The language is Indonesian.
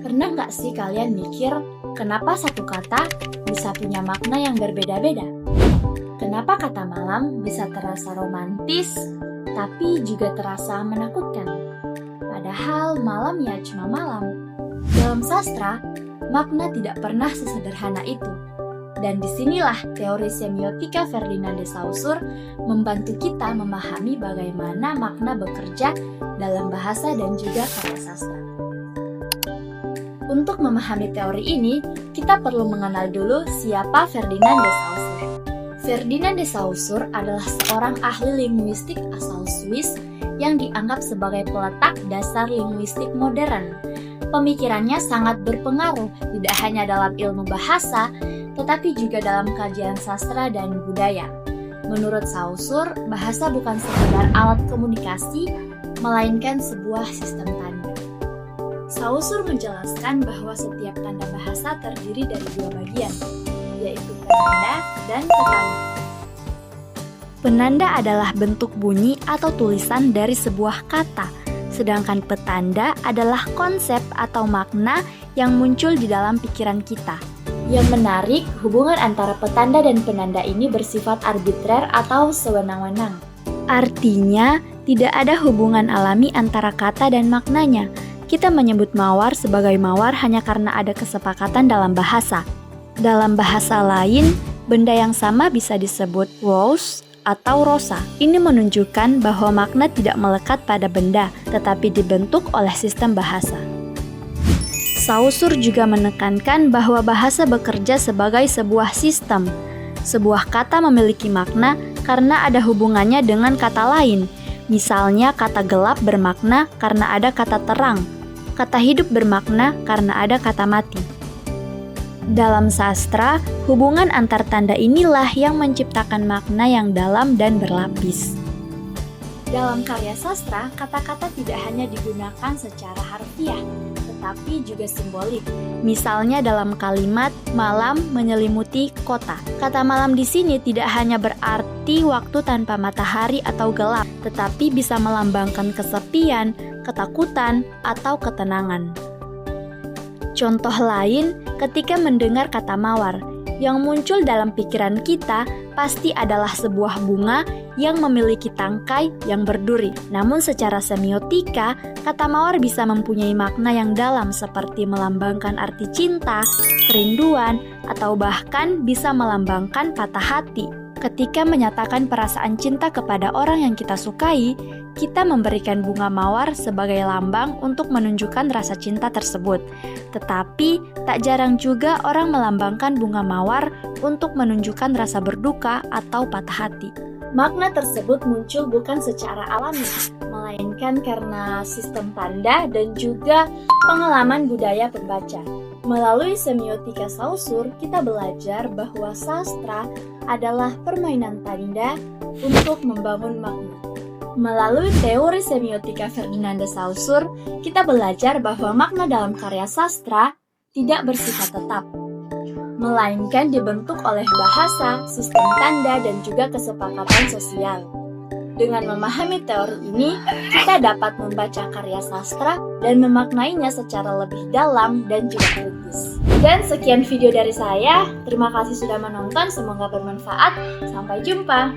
Pernah nggak sih kalian mikir, kenapa satu kata bisa punya makna yang berbeda-beda? Kenapa kata malam bisa terasa romantis, tapi juga terasa menakutkan? Padahal malam ya cuma malam. Dalam sastra, makna tidak pernah sesederhana itu. Dan disinilah teori semiotika Ferdinand de Saussure membantu kita memahami bagaimana makna bekerja dalam bahasa dan juga karya sastra. Untuk memahami teori ini, kita perlu mengenal dulu siapa Ferdinand de Saussure. Ferdinand de Saussure adalah seorang ahli linguistik asal Swiss yang dianggap sebagai peletak dasar linguistik modern. Pemikirannya sangat berpengaruh tidak hanya dalam ilmu bahasa, tetapi juga dalam kajian sastra dan budaya. Menurut Saussure, bahasa bukan sekedar alat komunikasi, melainkan sebuah sistem tanda. Saussure menjelaskan bahwa setiap tanda bahasa terdiri dari dua bagian, yaitu penanda dan petanda. Penanda adalah bentuk bunyi atau tulisan dari sebuah kata, sedangkan petanda adalah konsep atau makna yang muncul di dalam pikiran kita. Yang menarik, hubungan antara petanda dan penanda ini bersifat arbitrer atau sewenang-wenang. Artinya, tidak ada hubungan alami antara kata dan maknanya. Kita menyebut mawar sebagai mawar hanya karena ada kesepakatan dalam bahasa. Dalam bahasa lain, benda yang sama bisa disebut rose atau rosa. Ini menunjukkan bahwa makna tidak melekat pada benda, tetapi dibentuk oleh sistem bahasa. Saussure juga menekankan bahwa bahasa bekerja sebagai sebuah sistem. Sebuah kata memiliki makna karena ada hubungannya dengan kata lain. Misalnya, kata gelap bermakna karena ada kata terang. Kata hidup bermakna karena ada kata mati. Dalam sastra, hubungan antar tanda inilah yang menciptakan makna yang dalam dan berlapis. Dalam karya sastra, kata-kata tidak hanya digunakan secara harfiah, tetapi juga simbolik. Misalnya dalam kalimat malam menyelimuti kota. Kata malam di sini tidak hanya berarti waktu tanpa matahari atau gelap, tetapi bisa melambangkan kesepian, ketakutan, atau ketenangan. Contoh lain, ketika mendengar kata mawar, yang muncul dalam pikiran kita pasti adalah sebuah bunga yang memiliki tangkai yang berduri. Namun secara semiotika, kata mawar bisa mempunyai makna yang dalam seperti melambangkan arti cinta, kerinduan, atau bahkan bisa melambangkan patah hati. Ketika menyatakan perasaan cinta kepada orang yang kita sukai, kita memberikan bunga mawar sebagai lambang untuk menunjukkan rasa cinta tersebut. Tetapi, tak jarang juga orang melambangkan bunga mawar untuk menunjukkan rasa berduka atau patah hati. Makna tersebut muncul bukan secara alami, melainkan karena sistem tanda dan juga pengalaman budaya pembaca. Melalui semiotika Saussure, kita belajar bahwa sastra adalah permainan tanda untuk membangun makna. Melalui teori semiotika Ferdinand de Saussure, kita belajar bahwa makna dalam karya sastra tidak bersifat tetap, melainkan dibentuk oleh bahasa, sistem tanda, dan juga kesepakatan sosial. Dengan memahami teori ini, kita dapat membaca karya sastra dan memaknainya secara lebih dalam dan juga kritis. Dan sekian video dari saya, terima kasih sudah menonton, semoga bermanfaat, sampai jumpa!